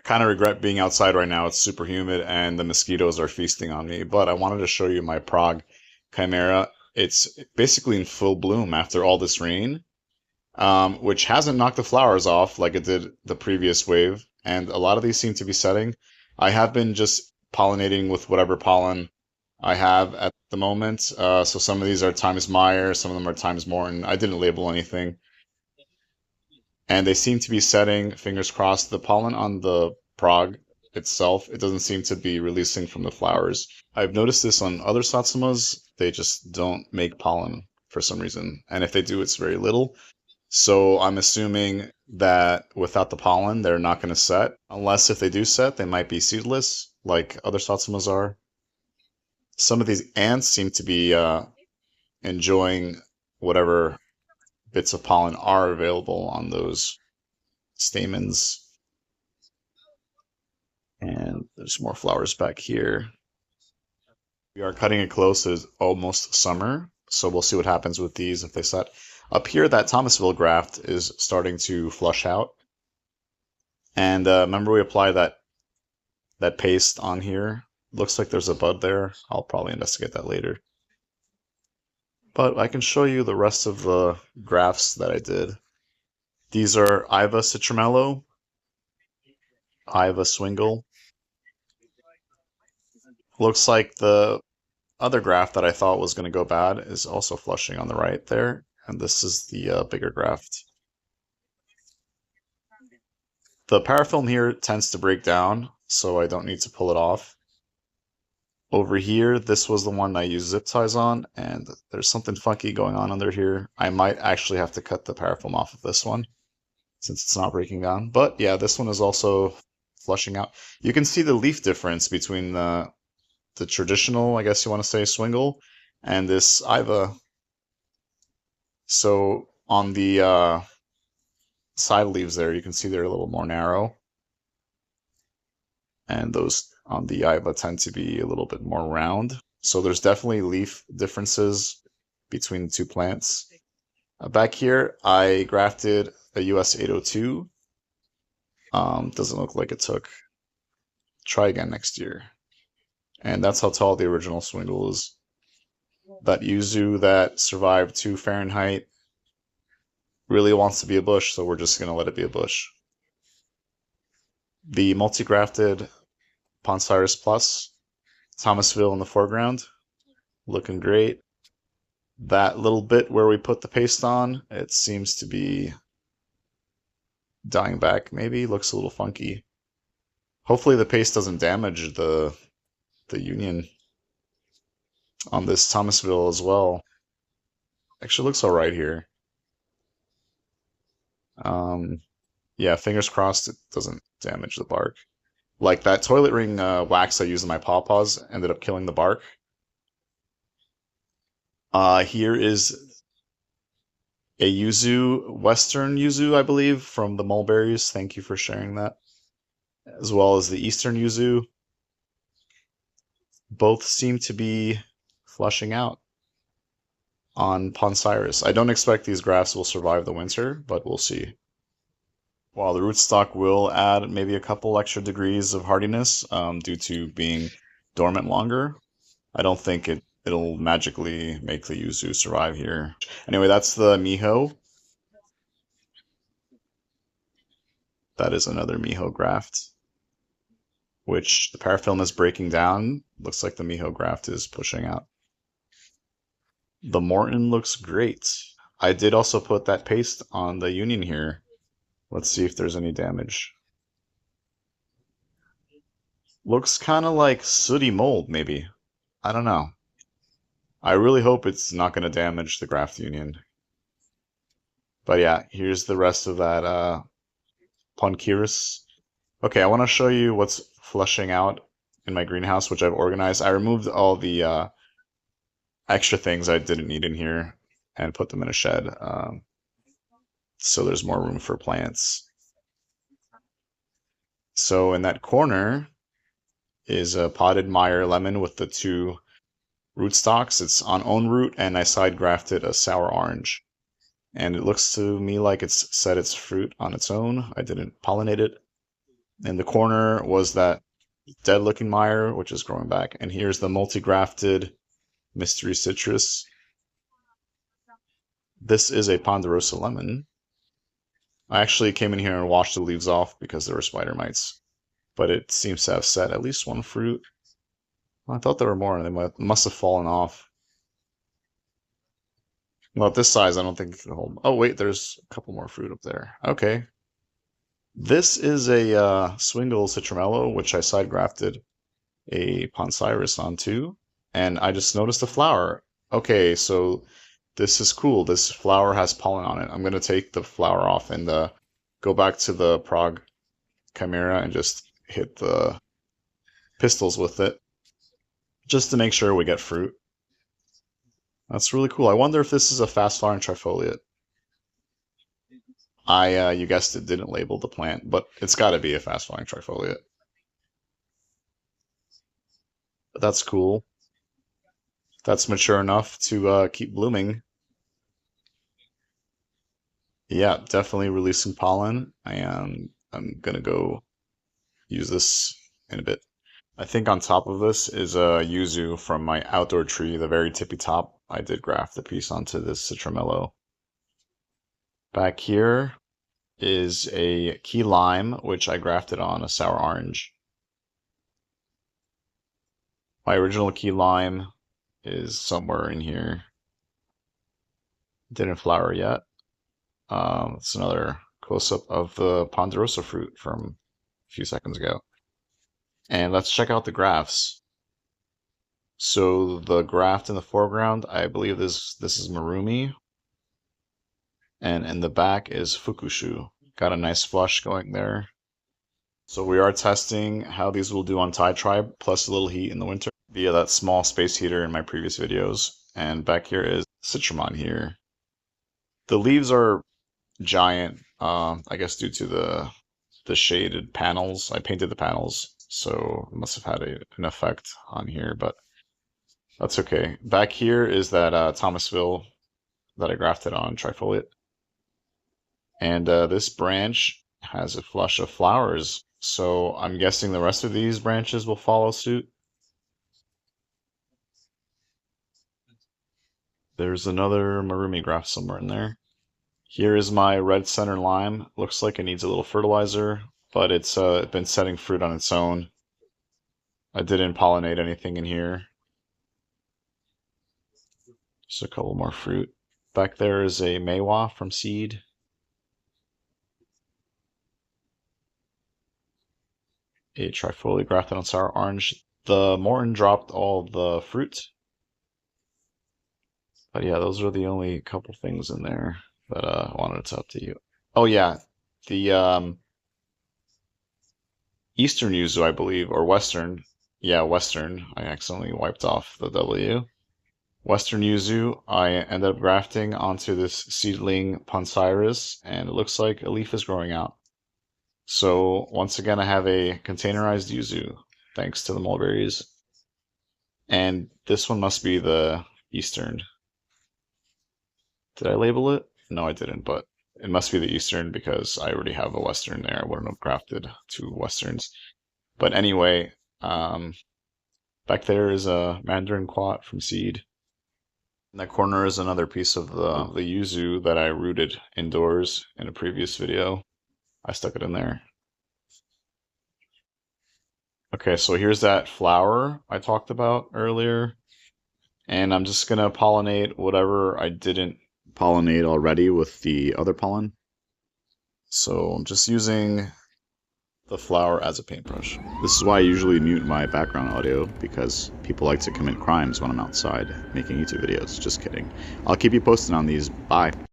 kind of regret being outside right now. It's super humid and the mosquitoes are feasting on me. But I wanted to show you my Prague Chimera. It's basically in full bloom after all this rain, which hasn't knocked the flowers off like it did the previous wave. And a lot of these seem to be setting. I have been just pollinating with whatever pollen I have at the moment. So some of these are Times Meyer, some of them are Times Morton. I didn't label anything. And they seem to be setting, fingers crossed. The pollen on the Prague itself, it doesn't seem to be releasing from the flowers. I've noticed this on other satsumas. They just don't make pollen for some reason. And if they do, it's very little. So I'm assuming that without the pollen, they're not going to set. Unless if they do set, they might be seedless, like other satsumas are. Some of these ants seem to be enjoying whatever bits of pollen are available on those stamens. And there's more flowers back here. We are cutting it close. It's almost summer, so we'll see what happens with these if they set. Up here, that Thomasville graft is starting to flush out. And remember we applied that paste on here? Looks like there's a bud there. I'll probably investigate that later. But I can show you the rest of the grafts that I did. These are Iva Citramello, Iva Swingle. Looks like the other graft that I thought was going to go bad is also flushing on the right there. And this is the bigger graft. The parafilm here tends to break down, so I don't need to pull it off. Over here, this was the one I used zip ties on, and there's something funky going on under here. I might actually have to cut the parafilm off of this one, since it's not breaking down. But yeah, this one is also flushing out. You can see the leaf difference between the traditional, I guess you want to say, swingle, and this Iva. So on the side leaves there, you can see they're a little more narrow. And those on the Iva tend to be a little bit more round. So there's definitely leaf differences between the two plants. Back here, I grafted a US 802. Doesn't look like it took. Try again next year. And that's how tall the original swingle is. That yuzu that survived 2 Fahrenheit really wants to be a bush, so we're just going to let it be a bush. The multi-grafted Poncirus Plus, Thomasville in the foreground, looking great. That little bit where we put the paste on, it seems to be dying back, maybe. Looks a little funky. Hopefully the paste doesn't damage the union on this Thomasville as well. Actually looks alright here. Yeah, fingers crossed it doesn't damage the bark. Like that toilet ring wax I used in my pawpaws ended up killing the bark. Here is a yuzu, Western yuzu, I believe, from the mulberries. Thank you for sharing that. As well as the Eastern yuzu. Both seem to be flushing out on Poncirus. I don't expect these grafts will survive the winter, but we'll see. While the rootstock will add maybe a couple extra degrees of hardiness due to being dormant longer, I don't think it'll magically make the yuzu survive here. Anyway, that's the miho. That is another miho graft, which the parafilm is breaking down. Looks like the miho graft is pushing out. The Morton looks great. I did also put that paste on the union here. Let's see if there's any damage. Looks kind of like sooty mold, maybe. I don't know. I really hope it's not going to damage the graft union. But yeah, here's the rest of that Poncirus. Okay, I want to show you what's flushing out in my greenhouse, which I've organized. I removed all the extra things I didn't need in here and put them in a shed. So there's more room for plants. So in that corner is a potted Meyer lemon with the 2 rootstocks. It's on own root, and I side grafted a sour orange. And it looks to me like it's set its fruit on its own. I didn't pollinate it. In the corner was that dead looking mire, which is growing back. And here's the multi-grafted mystery citrus. This is a ponderosa lemon. I actually came in here and washed the leaves off because there were spider mites, but it seems to have set at least one fruit. Well, I thought there were more, and they must have fallen off. Well, at this size, I don't think it could hold. Oh, wait, there's a couple more fruit up there. Okay. This is a Swingle Citramello, which I side grafted a Poncirus onto, and I just noticed a flower. Okay, so this is cool. This flower has pollen on it. I'm going to take the flower off and go back to the Prague Chimera and just hit the pistils with it, just to make sure we get fruit. That's really cool. I wonder if this is a fast-flowering trifoliate. You guessed it, didn't label the plant, but it's got to be a fast-flowering trifoliate. But that's cool. That's mature enough to keep blooming. Yeah, definitely releasing pollen. I'm gonna go use this in a bit. I think on top of this is a yuzu from my outdoor tree, the very tippy top. I did graft the piece onto this citramello. Back here is a key lime, which I grafted on a sour orange. My original key lime is somewhere in here. Didn't flower yet. It's another close-up of the ponderosa fruit from a few seconds ago. And let's check out the grafts. So the graft in the foreground, I believe this is Marumi. And in the back is Fukushu. Got a nice flush going there. So we are testing how these will do on Thai Tribe, plus a little heat in the winter, via that small space heater in my previous videos. And back here is Citramon here. The leaves are giant, I guess due to the shaded panels. I painted the panels, so it must have had an effect on here, but that's okay. Back here is that Thomasville that I grafted on trifoliate. And this branch has a flush of flowers, so I'm guessing the rest of these branches will follow suit. There's another Marumi graft somewhere in there. Here is my red center lime. Looks like it needs a little fertilizer, but it's been setting fruit on its own. I didn't pollinate anything in here. Just a couple more fruit. Back there is a Meiwa from seed. A trifoliate grafted on sour orange. The Morton dropped all the fruit. But yeah, those are the only couple things in there that I wanted to update you. Oh yeah, the Eastern yuzu, I believe, or Western. Yeah, Western. I accidentally wiped off the W. Western yuzu, I ended up grafting onto this seedling Poncirus, and it looks like a leaf is growing out. So once again, I have a containerized yuzu, thanks to the mulberries. And this one must be the Eastern. Did I label it? No, I didn't, but it must be the Eastern because I already have a Western there. I wouldn't have grafted two Westerns. But anyway, back there is a Mandarin Quat from seed. In that corner is another piece of the yuzu that I rooted indoors in a previous video. I stuck it in there. Okay, so here's that flower I talked about earlier. And I'm just going to pollinate whatever I didn't pollinate already with the other pollen. So I'm just using the flower as a paintbrush. This is why I usually mute my background audio, because people like to commit crimes when I'm outside making YouTube videos. Just kidding. I'll keep you posted on these. Bye.